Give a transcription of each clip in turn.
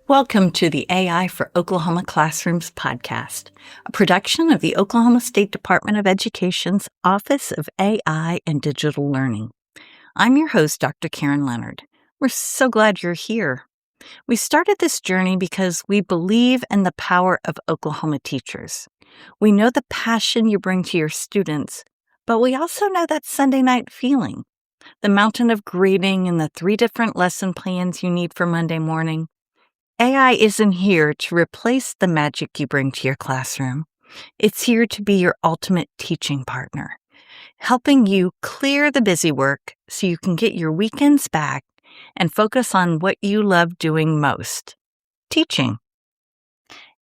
Welcome to the AI for Oklahoma Classrooms podcast, a production of the Oklahoma State Department of Education's Office of AI and Digital Learning. I'm your host, Dr. Karen Leonard. We're so glad you're here. We started this journey because we believe in the power of Oklahoma teachers. We know the passion you bring to your students, but we also know that Sunday night feeling, the mountain of grading and the 3 different lesson plans you need for Monday morning. AI isn't here to replace the magic you bring to your classroom. It's here to be your ultimate teaching partner, helping you clear the busy work so you can get your weekends back and focus on what you love doing most, teaching.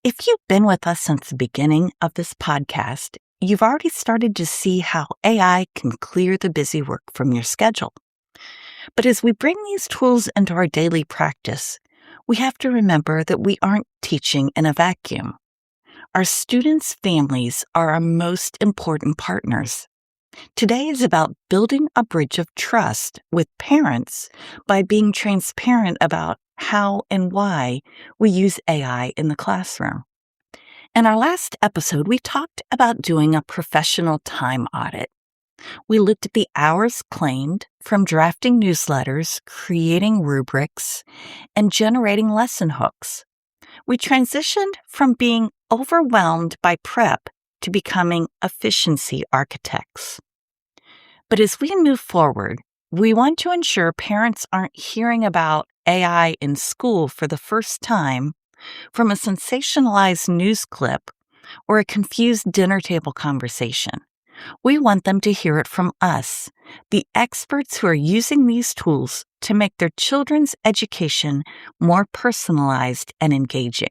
If you've been with us since the beginning of this podcast, you've already started to see how AI can clear the busy work from your schedule. But as we bring these tools into our daily practice, we have to remember that we aren't teaching in a vacuum. Our students' families are our most important partners. Today is about building a bridge of trust with parents by being transparent about how and why we use AI in the classroom. In our last episode, we talked about doing a professional time audit. We looked at the hours claimed from drafting newsletters, creating rubrics, and generating lesson hooks. We transitioned from being overwhelmed by prep to becoming efficiency architects. But as we move forward, we want to ensure parents aren't hearing about AI in school for the first time from a sensationalized news clip or a confused dinner table conversation. We want them to hear it from us, the experts who are using these tools to make their children's education more personalized and engaging.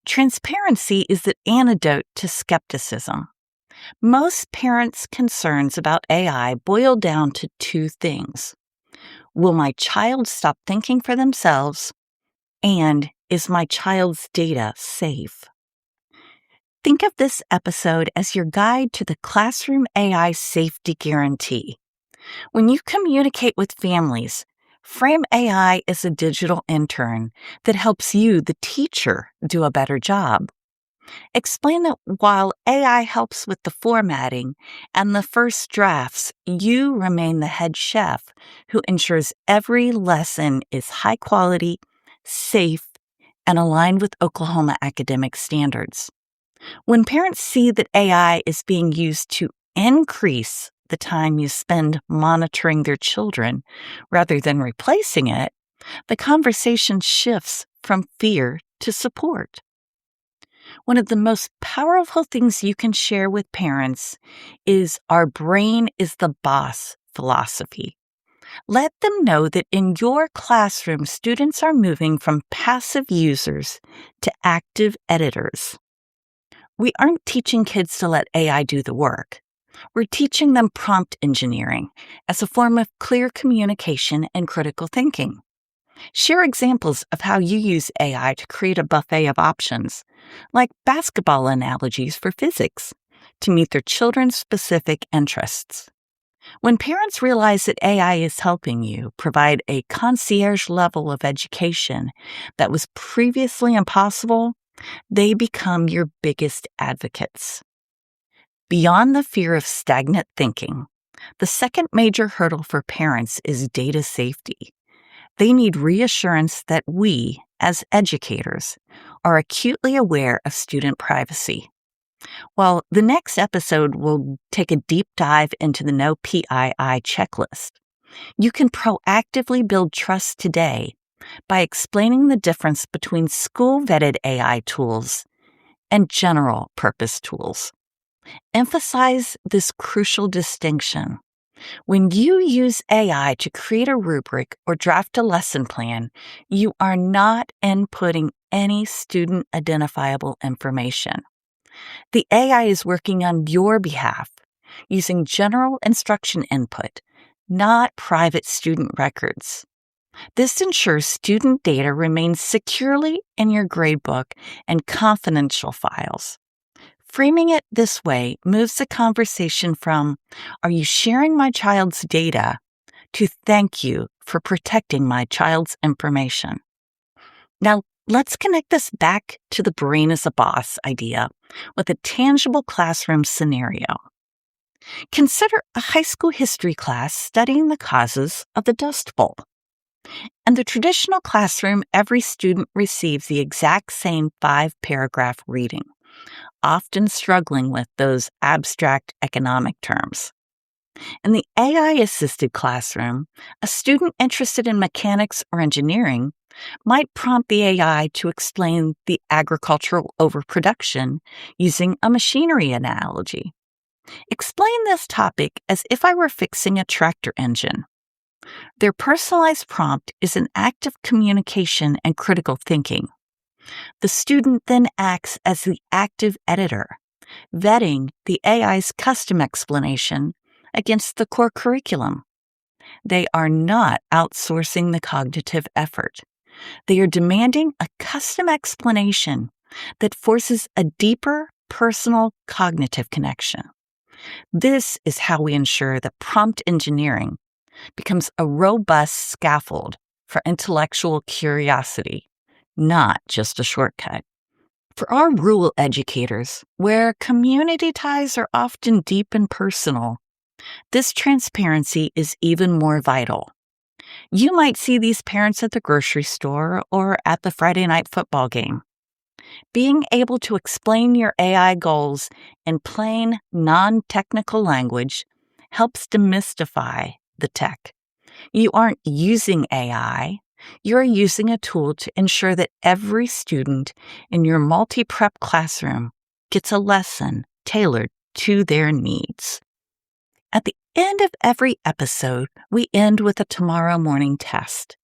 Transparency is the antidote to skepticism. Most parents' concerns about AI boil down to 2 things. Will my child stop thinking for themselves? And is my child's data safe? Think of this episode as your guide to the Classroom AI Safety Guarantee. When you communicate with families, frame AI as a digital intern that helps you, the teacher, do a better job. Explain that while AI helps with the formatting and the first drafts, you remain the head chef who ensures every lesson is high quality, safe, and aligned with Oklahoma academic standards. When parents see that AI is being used to increase the time you spend monitoring their children rather than replacing it, the conversation shifts from fear to support. One of the most powerful things you can share with parents is our brain is the boss philosophy. Let them know that in your classroom, students are moving from passive users to active editors. We aren't teaching kids to let AI do the work. We're teaching them prompt engineering as a form of clear communication and critical thinking. Share examples of how you use AI to create a buffet of options, like basketball analogies for physics, to meet their children's specific interests. When parents realize that AI is helping you provide a concierge level of education that was previously impossible, they become your biggest advocates. Beyond the fear of stagnant thinking, the second major hurdle for parents is data safety. They need reassurance that we, as educators, are acutely aware of student privacy. While the next episode will take a deep dive into the No PII checklist, you can proactively build trust today by explaining the difference between school-vetted AI tools and general-purpose tools. Emphasize this crucial distinction. When you use AI to create a rubric or draft a lesson plan, you are not inputting any student-identifiable information. The AI is working on your behalf, using general instruction input, not private student records. This ensures student data remains securely in your gradebook and confidential files. Framing it this way moves the conversation from, "Are you sharing my child's data?" to "Thank you for protecting my child's information." Now, let's connect this back to the brain as a boss idea with a tangible classroom scenario. Consider a high school history class studying the causes of the Dust Bowl. In the traditional classroom, every student receives the exact same 5-paragraph reading, often struggling with those abstract economic terms. In the AI-assisted classroom, a student interested in mechanics or engineering might prompt the AI to explain the agricultural overproduction using a machinery analogy. Explain this topic as if I were fixing a tractor engine. Their personalized prompt is an act of communication and critical thinking. The student then acts as the active editor, vetting the AI's custom explanation against the core curriculum. They are not outsourcing the cognitive effort. They are demanding a custom explanation that forces a deeper personal cognitive connection. This is how we ensure that prompt engineering becomes a robust scaffold for intellectual curiosity, not just a shortcut. For our rural educators, where community ties are often deep and personal, this transparency is even more vital. You might see these parents at the grocery store or at the Friday night football game. Being able to explain your AI goals in plain, non-technical language helps demystify the tech. You aren't using AI, you're using a tool to ensure that every student in your multi-prep classroom gets a lesson tailored to their needs. At the end of every episode, we end with a tomorrow morning test.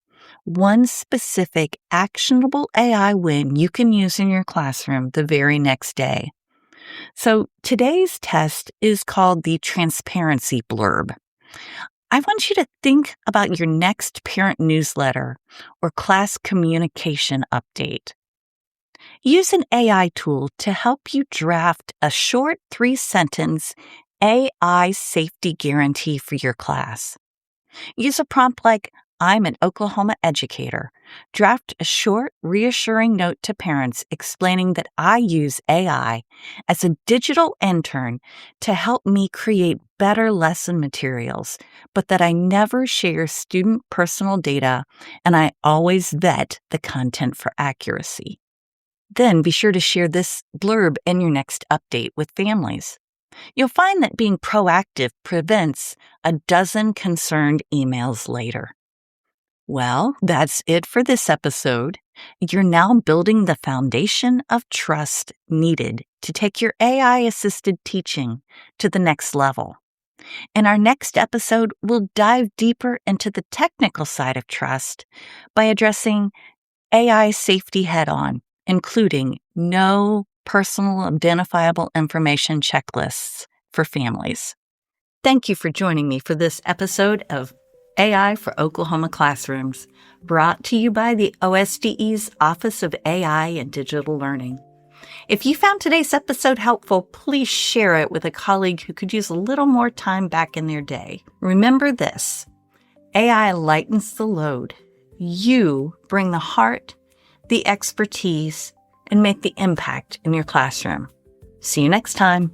One specific actionable AI win you can use in your classroom the very next day. So today's test is called the transparency blurb. I want you to think about your next parent newsletter or class communication update. Use an AI tool to help you draft a short 3-sentence AI safety guarantee for your class. Use a prompt like, "I'm an Oklahoma educator." Draft a short, reassuring note to parents explaining that I use AI as a digital intern to help me create better lesson materials, but that I never share student personal data and I always vet the content for accuracy. Then be sure to share this blurb in your next update with families. You'll find that being proactive prevents a dozen concerned emails later. Well, that's it for this episode. You're now building the foundation of trust needed to take your AI-assisted teaching to the next level. In our next episode, we'll dive deeper into the technical side of trust by addressing AI safety head-on, including no personal identifiable information checklists for families. Thank you for joining me for this episode of AI for Oklahoma Classrooms, brought to you by the OSDE's Office of AI and Digital Learning. If you found today's episode helpful, please share it with a colleague who could use a little more time back in their day. Remember this: AI lightens the load. You bring the heart, the expertise, and make the impact in your classroom. See you next time.